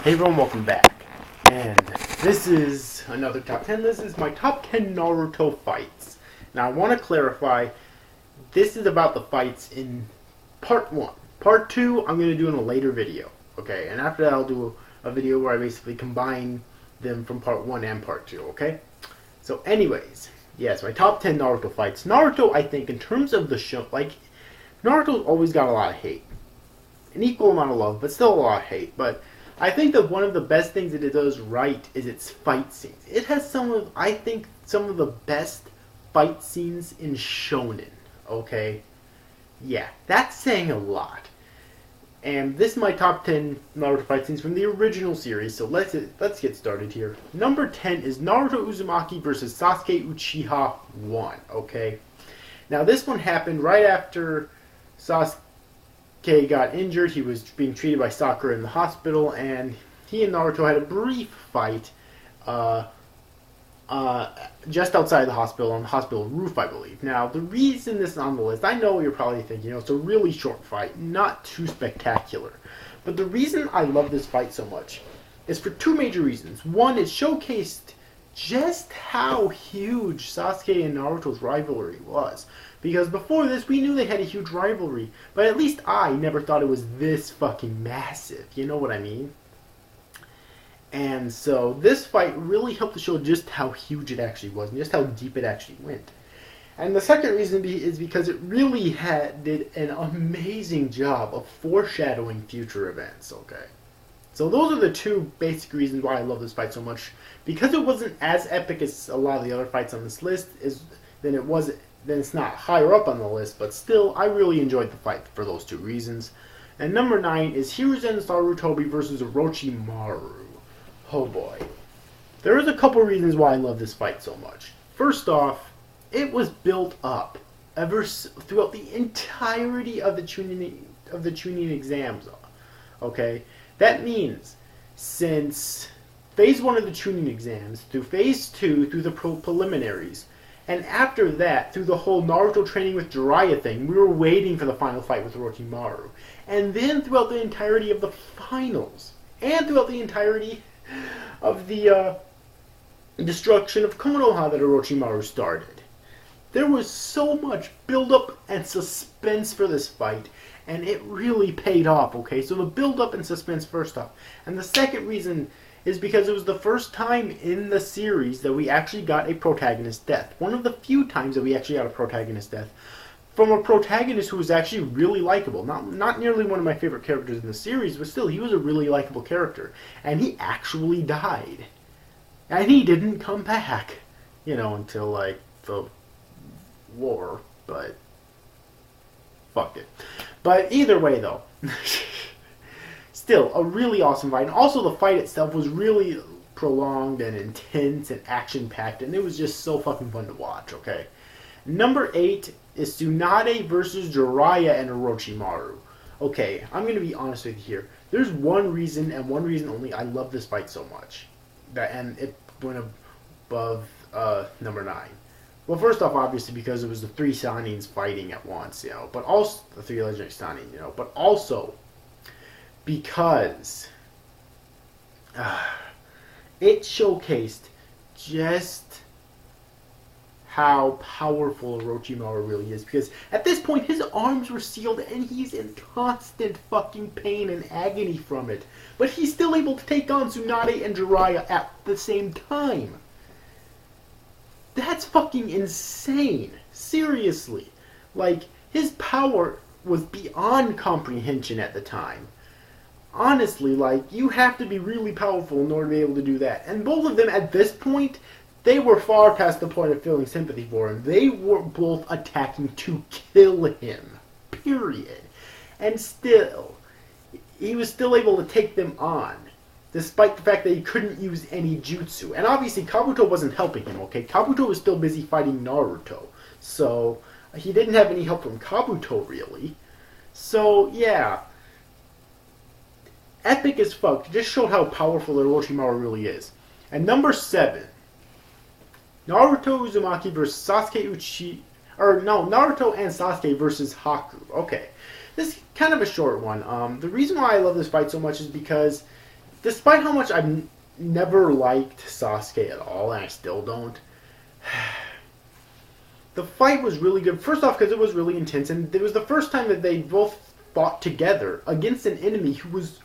Hey everyone, welcome back. And this is another top 10. This is my top 10 Naruto fights. Now I want to clarify, this is about the fights in part 1. Part 2 I'm going to do in a later video. Okay, and after that I'll do a video where I basically combine them from part 1 and part 2, okay? So anyways, yes, my top 10 Naruto fights. Naruto, I think, in terms of the show, Naruto's always got a lot of hate. An equal amount of love, but still a lot of hate. But I think that one of the best things that it does right is its fight scenes. It has some of the best fight scenes in shonen. Okay? Yeah, that's saying a lot. And this is my top 10 Naruto fight scenes from the original series, so let's get started here. Number 10 is Naruto Uzumaki versus Sasuke Uchiha 1, okay? Now this one happened right after Sasuke got injured. He was being treated by Sakura in the hospital, and he and Naruto had a brief fight just outside the hospital, on the hospital roof, I believe. Now, the reason this is on the list, I know what you're probably thinking, it's a really short fight, not too spectacular. But the reason I love this fight so much is for two major reasons. One, it showcased just how huge Sasuke and Naruto's rivalry was. Because before this, we knew they had a huge rivalry, but at least I never thought it was this fucking massive. You know what I mean? And so this fight really helped to show just how huge it actually was and just how deep it actually went. And the second reason is because it really did an amazing job of foreshadowing future events, okay? So those are the two basic reasons why I love this fight so much. Because it wasn't as epic as a lot of the other fights on this list, then it's not higher up on the list, but still, I really enjoyed the fight for those two reasons. And number 9 is Hiruzen Sarutobi versus Orochimaru. Oh boy. There is a couple reasons why I love this fight so much. First off, it was built up throughout the entirety of the Chunin exams. Okay? That means since Phase 1 of the Chunin exams, through Phase 2, through the preliminaries, and after that, through the whole Naruto training with Jiraiya thing, we were waiting for the final fight with Orochimaru. And then throughout the entirety of the finals, and throughout the entirety of the destruction of Konoha that Orochimaru started, there was so much build-up and suspense for this fight, and it really paid off, okay? So the build-up and suspense first off. And the second reason is because it was the first time in the series that we actually got a protagonist death. One of the few times that we actually got a protagonist death from a protagonist who was actually really likable. Not nearly one of my favorite characters in the series, but still, he was a really likable character. And he actually died. And he didn't come back, until, the war, but fucked it. But either way, though, still, a really awesome fight. And also, the fight itself was really prolonged and intense and action-packed, and it was just so fucking fun to watch, okay? Number 8 is Tsunade versus Jiraiya and Orochimaru. Okay, I'm going to be honest with you here. There's one reason, and one reason only, I love this fight so much. And it went above number 9. Well, first off, obviously, because it was the 3 Sanins fighting at once, but also the 3 legendary Sanins, but also because it showcased just how powerful Orochimaru really is. Because at this point, his arms were sealed and he's in constant fucking pain and agony from it. But he's still able to take on Tsunade and Jiraiya at the same time. That's fucking insane. Seriously. His power was beyond comprehension at the time. Honestly, you have to be really powerful in order to be able to do that. And both of them, at this point, they were far past the point of feeling sympathy for him. They were both attacking to kill him. Period. And still, he was still able to take them on, despite the fact that he couldn't use any jutsu. And obviously, Kabuto wasn't helping him, okay? Kabuto was still busy fighting Naruto. So, he didn't have any help from Kabuto, really. So, yeah. Epic as fuck. It just showed how powerful Orochimaru really is. And number 7. Naruto Uzumaki versus Naruto and Sasuke versus Haku. Okay. This is kind of a short one. The reason why I love this fight so much is because despite how much I've never liked Sasuke at all, and I still don't, the fight was really good. First off, because it was really intense, and it was the first time that they both fought together against an enemy who was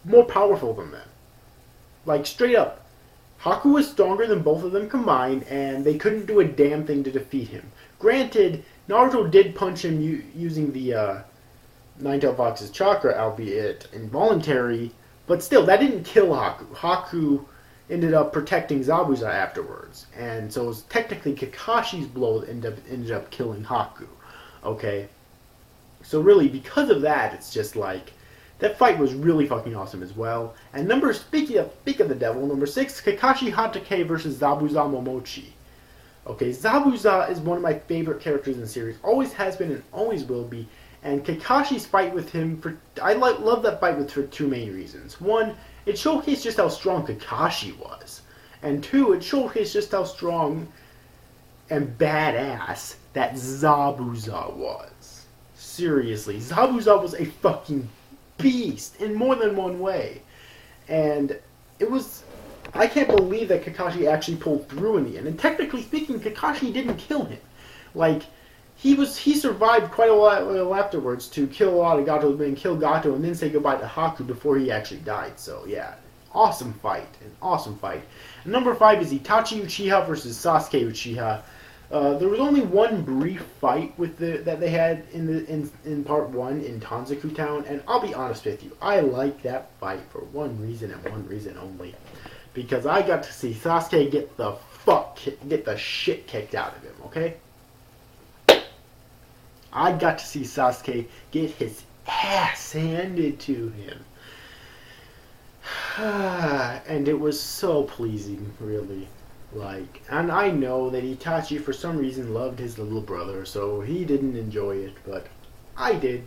more powerful than them. Like, straight up. Haku was stronger than both of them combined, and they couldn't do a damn thing to defeat him. Granted, Naruto did punch him using the Nine-Tailed Fox's chakra, albeit involuntary, but still, that didn't kill Haku. Haku ended up protecting Zabuza afterwards, and so it was technically Kakashi's blow that ended up killing Haku. Okay? So really, because of that, it's just like, that fight was really fucking awesome as well. And speak of the devil, number 6, Kakashi Hatake versus Zabuza Momochi. Okay, Zabuza is one of my favorite characters in the series. Always has been and always will be. And Kakashi's fight with him, love that fight for two main reasons. One, it showcased just how strong Kakashi was. And two, it showcased just how strong and badass that Zabuza was. Seriously, Zabuza was a fucking beast in more than one way. And it was, I can't believe that Kakashi actually pulled through in the end. And technically speaking, Kakashi didn't kill him. Like, he survived quite a while afterwards to kill a lot of Gato, and kill Gato, and then say goodbye to Haku before he actually died. So yeah, awesome fight, an awesome fight. And number 5 is Itachi Uchiha versus Sasuke Uchiha. There was only one brief fight that they had in part 1 in Tanzaku Town, and I'll be honest with you, I like that fight for one reason and one reason only, because I got to see Sasuke get the shit kicked out of him. Okay, I got to see Sasuke get his ass handed to him, and it was so pleasing, really. Like, and I know that Itachi for some reason loved his little brother, so he didn't enjoy it, but I did.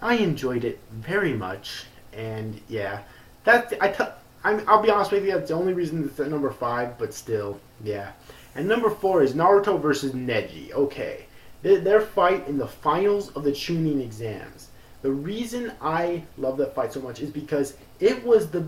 I enjoyed it very much, and yeah, I'll be honest with you, that's the only reason it's at number 5, but still, yeah. And number 4 is Naruto versus Neji. Okay, their fight in the finals of the Chunin exams. The reason I love that fight so much is because it was the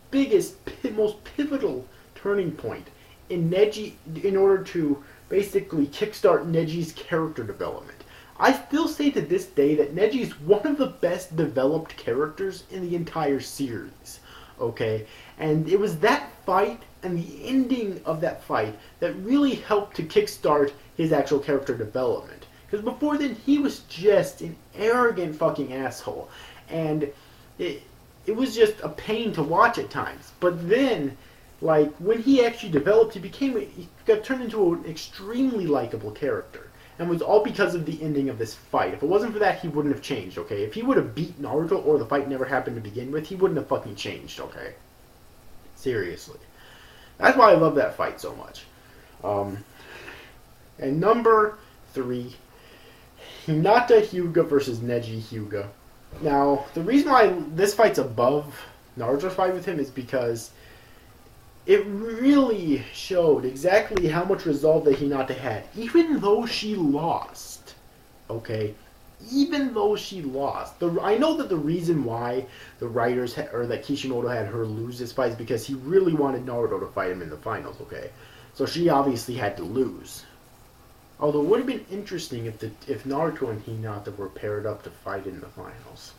biggest, most pivotal turning point in Neji, in order to basically kickstart Neji's character development. I still say to this day that Neji is one of the best developed characters in the entire series. Okay? And it was that fight and the ending of that fight that really helped to kickstart his actual character development. Because before then, he was just an arrogant fucking asshole. And it was just a pain to watch at times. But then, like, when he actually developed, he got turned into an extremely likable character. And it was all because of the ending of this fight. If it wasn't for that, he wouldn't have changed, okay? If he would have beat Naruto, or the fight never happened to begin with, he wouldn't have fucking changed, okay? Seriously. That's why I love that fight so much. And number 3, Hinata Hyuga versus Neji Hyuga. Now, the reason why this fight's above Naruto's fight with him is because it really showed exactly how much resolve that Hinata had, even though she lost. Okay? Even though she lost. I know that the reason why the writers, or that Kishimoto had her lose this fight is because he really wanted Naruto to fight him in the finals, okay? So she obviously had to lose. Although it would have been interesting if Naruto and Hinata were paired up to fight in the finals.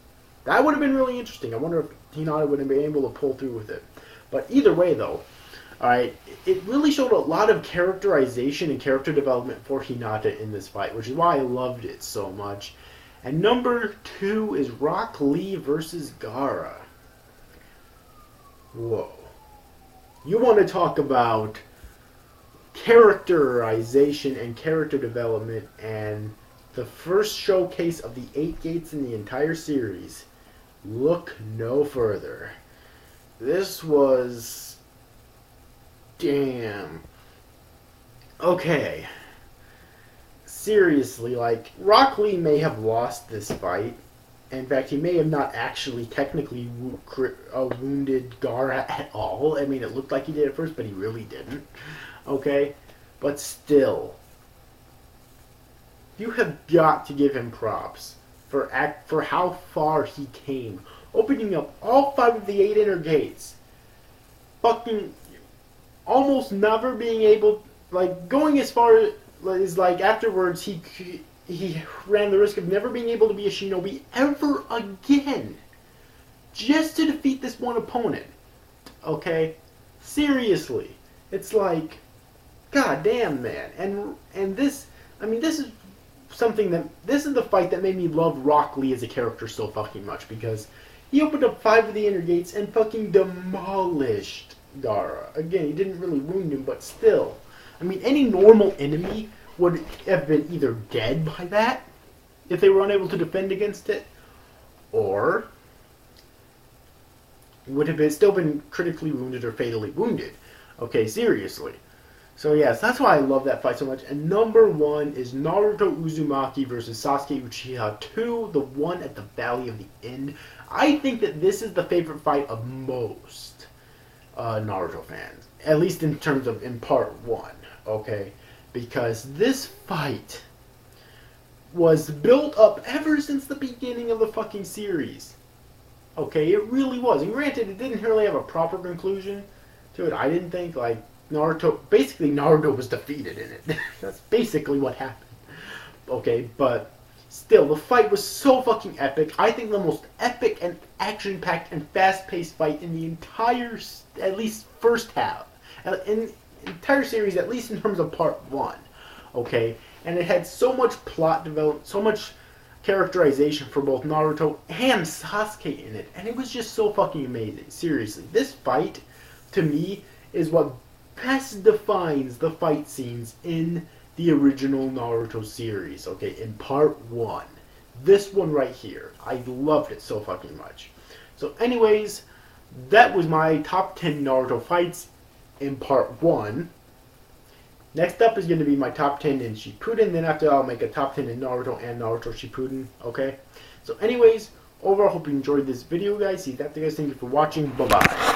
That would have been really interesting. I wonder if Hinata would have been able to pull through with it. But either way, though, alright, it really showed a lot of characterization and character development for Hinata in this fight, which is why I loved it so much. And number 2 is Rock Lee versus Gaara. Whoa. You want to talk about characterization and character development, and the first showcase of the 8 gates in the entire series. Look no further. This was... damn. Okay. Seriously, like, Rock Lee may have lost this fight. In fact, he may have not actually technically wounded Gaara at all. I mean, it looked like he did at first, but he really didn't. Okay? But still, you have got to give him props for how far he came opening up all 5 of the 8 inner gates, fucking almost never being able, like, going as far as, like, afterwards he ran the risk of never being able to be a shinobi ever again, just to defeat this one opponent. Okay? Seriously. It's like, god damn, man. And this, I mean, this is something that, this is the fight that made me love Rock Lee as a character so fucking much, because he opened up 5 of the inner gates and fucking demolished Gaara. Again, he didn't really wound him, but still. I mean, any normal enemy would have been either dead by that, if they were unable to defend against it, or would have still been critically wounded or fatally wounded. Okay, seriously. So yes, that's why I love that fight so much. And number 1 is Naruto Uzumaki versus Sasuke Uchiha 2, the one at the Valley of the End. I think that this is the favorite fight of most Naruto fans, at least in terms of in part 1, okay? Because this fight was built up ever since the beginning of the fucking series. Okay, it really was. And granted, it didn't really have a proper conclusion to it. I didn't think, like, basically Naruto was defeated in it. That's basically what happened. Okay, but still, the fight was so fucking epic. I think the most epic and action-packed and fast-paced fight in the entire, at least first half. In the entire series, at least in terms of part 1. Okay? And it had so much plot development, so much characterization for both Naruto and Sasuke in it. And it was just so fucking amazing. Seriously. This fight, to me, is what best defines the fight scenes in the original Naruto series, okay, in part 1. This one right here. I loved it so fucking much. So anyways, that was my top 10 Naruto fights in part 1. Next up is going to be my top 10 in Shippuden, then after I'll make a top 10 in Naruto and Naruto Shippuden, okay? So anyways, overall, hope you enjoyed this video, guys. See you guys. Thank you for watching. Bye-bye.